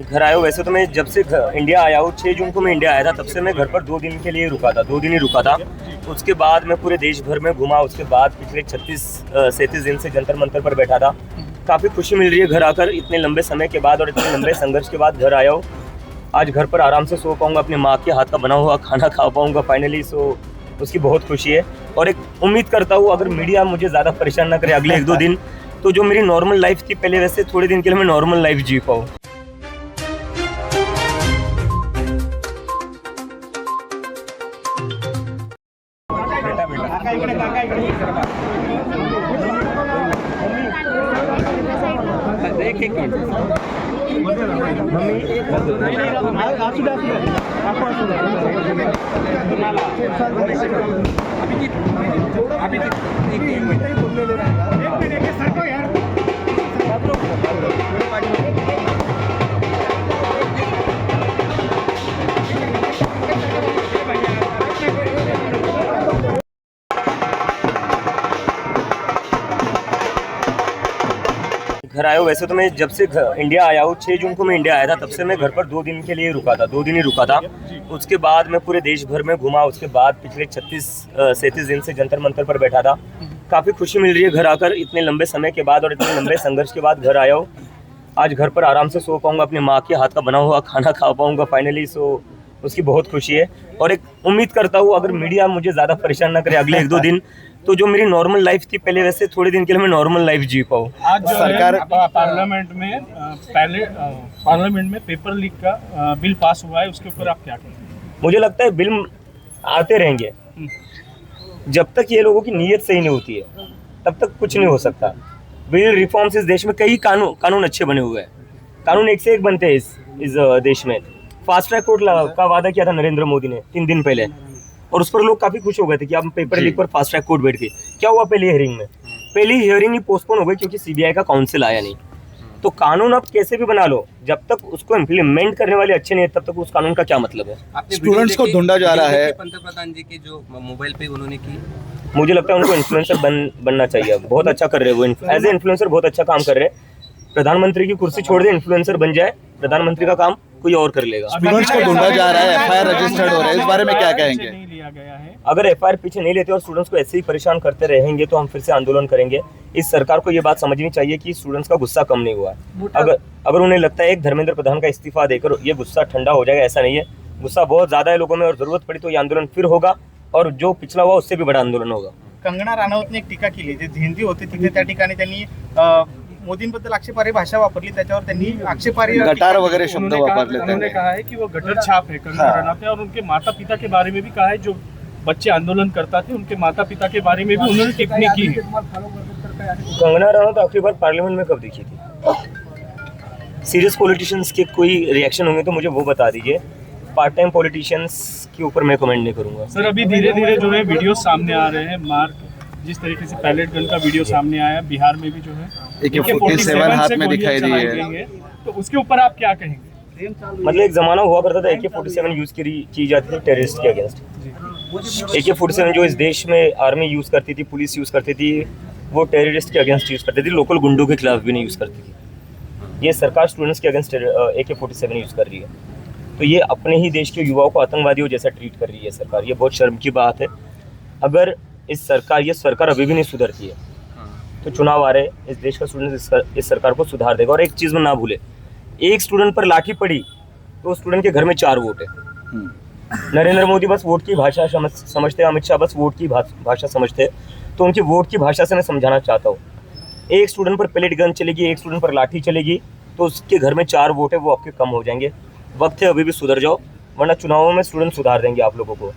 घर आया हूँ। वैसे तो मैं जब से इंडिया आया हूँ 6 जून को मैं इंडिया आया था, तब से मैं घर पर 2 दिन के लिए रुका था, 2 दिन ही रुका था। उसके बाद मैं पूरे देश भर में घूमा। उसके बाद पिछले 36-37 दिन से जंतर मंतर पर बैठा था। काफ़ी खुशी मिल रही है घर आकर, इतने लंबे समय के बाद और इतने लंबे संघर्ष के बाद घर आया हूँ। आज घर पर आराम से सो पाऊँगा, अपनी माँ के हाथ का बना हुआ खाना खा पाऊँगा फाइनली। सो उसकी बहुत खुशी है और एक उम्मीद करता हूँ अगर मीडिया मुझे ज़्यादा परेशान ना करे अगले 1-2 दिन, तो जो मेरी नॉर्मल लाइफ थी पहले, वैसे थोड़े दिन के लिए मैं नॉर्मल लाइफ जी पाऊँ। घर आया हूँ। वैसे तो मैं जब से इंडिया आया हूँ 6 जून को मैं इंडिया आया था, तब से मैं घर पर 2 दिन के लिए रुका था, 2 दिन ही रुका था। उसके बाद मैं पूरे देश भर में घूमा। उसके बाद पिछले 36-37 दिन से जंतर मंतर पर बैठा था। काफ़ी खुशी मिल रही है घर आकर, इतने लंबे समय के बाद और इतने लंबे संघर्ष के बाद घर आया हूँ। आज घर पर आराम से सो पाऊँगा, अपनी माँ के हाथ का बना हुआ खाना खा पाऊँगा फाइनली। सो उसकी बहुत खुशी है और एक उम्मीद करता हूँ अगर मीडिया मुझे ज़्यादा परेशान ना करे अगले 1-2 दिन, तो जो मेरी नॉर्मल लाइफ थी पहले, वैसे थोड़े दिन के लिए मैं नॉर्मल लाइफ जी पाऊँ। आज जो सरकार पार्लियामेंट में पार्लियामेंट में पेपर लीक का बिल पास हुआ है, उसके ऊपर आप क्या कहेंगे? मुझे लगता है बिल आते रहेंगे जब तक ये लोगों की नीयत सही नहीं होती है, तब तक कुछ नहीं हो सकता। बिल रिफॉर्म्स इस देश में कई कानून अच्छे बने हुए हैं, कानून एक से एक बनते हैं इस देश में। फास्ट ट्रैक कोर्ट का वादा किया था नरेंद्र मोदी ने 3 दिन पहले, और उस पर लोग काफी खुश हो गए थे कि अब पेपर लीक पर फास्ट ट्रैक कोर्ट बैठ गई। क्या हुआ पहली हियरिंग में? पहली हियरिंग ही पोस्टपोन हो गई क्योंकि सीबीआई का काउंसिल आया नहीं। तो कानून आप कैसे भी बना लो, जब तक उसको इम्प्लीमेंट करने वाले अच्छे नहीं है, तब तक उस कानून का क्या मतलब है? स्टूडेंट्स को ढूंढा जा रहा है। पंतप्रधान जी की जो मोबाइल पे उन्होंने की, मुझे लगता है उनको इन्फ्लुएंसर बनना चाहिए। बहुत अच्छा कर रहे हैं वो, एज ए इन्फ्लुएंसर बहुत अच्छा काम कर रहे हैं। प्रधानमंत्री की कुर्सी छोड़ दे, इन्फ्लुएंसर बन जाए, प्रधानमंत्री का काम कोई और कर लेगा। स्टूडेंट्स को ढूंढा जा रहा है, एफआईआर रजिस्टर्ड हो रहा है, इस बारे में क्या कहेंगे? नहीं लिया गया है। अगर एफआईआर पीछे नहीं लेते और स्टूडेंट्स को ऐसे ही परेशान करते रहेंगे तो हम फिर से आंदोलन करेंगे। इस सरकार को ये बात समझनी चाहिए कि स्टूडेंट्स का गुस्सा कम नहीं हुआ है। अगर उन्हें लगता है एक धर्मेंद्र प्रधान का इस्तीफा देकर ये गुस्सा ठंडा हो जाएगा, ऐसा नहीं है। गुस्सा बहुत ज्यादा है लोगों में और जरूरत पड़ी तो ये आंदोलन फिर होगा और जो पिछला हुआ उससे भी बड़ा आंदोलन होगा। कंगना राणावतने एक टीका केली, जे झेंडी होते तिथे त्या ठिकाणी त्यांनी मोदींबद्दल आक्षेपार्ह भाषा वापरली, त्याच्यावर त्यांनी आक्षेपार्ह गटार वगैरह शब्द वापरले उन्होंने त्यांनी। कहा है कि वो गटर छाप है कंगना रनौत है, और उनके माता पिता के बारे में भी कहा है, जो बच्चे आंदोलन करता थे उनके माता पिता के बारे में भी उन्होंने टिप्पणी की है। कंगना रनौत आखिरी बार पार्लियामेंट में कब दिखी थी? सीरियस पॉलिटिशियंस के कोई रिएक्शन होंगे तो मुझे वो बता दीजिए। पार्ट टाइम पॉलिटिशियंस के ऊपर मैं कमेंट नहीं करूंगा। सर, अभी धीरे धीरे जो है वीडियो सामने आ रहे हैं, मार्क जिस तरीके से पैलेट गन का वीडियो सामने आया, बिहार में भी जो है AK-47 हाथ में दिखाई दी है, तो उसके ऊपर आप क्या कहेंगे? मतलब एक जमाना हुआ करता था AK-47 यूज की जाती थी टेररिस्ट के अगेंस्ट। AK-47 जो इस देश में आर्मी यूज करती थी, पुलिस यूज करती थी, वो टेररिस्ट के अगेंस्ट यूज करती थी, लोकल गुंडों के खिलाफ भी नहीं यूज करती थी। ये सरकार स्टूडेंट्स के अगेंस्ट AK-47 यूज कर रही है, तो ये अपने ही देश के युवाओं को आतंकवादियों जैसा ट्रीट कर रही है सरकार। ये बहुत शर्म की बात है। अगर ये सरकार अभी भी नहीं सुधरती है तो चुनाव आ रहे, इस देश का स्टूडेंट इस सरकार को सुधार देगा। और एक चीज़ में ना भूले, एक स्टूडेंट पर लाठी पड़ी तो स्टूडेंट के घर में 4 वोट है। नरेंद्र मोदी बस वोट की भाषा समझते हैं, अमित शाह बस वोट की भाषा समझते हैं, तो उनकी वोट की भाषा से मैं समझाना चाहता हूँ। एक स्टूडेंट पर पैलेट गन चलेगी, एक स्टूडेंट पर लाठी चलेगी, तो उसके घर में 4 वोट है, वो आपके कम हो जाएंगे। वक्त है अभी भी सुधर जाओ, वरना चुनावों में स्टूडेंट सुधार देंगे आप लोगों को।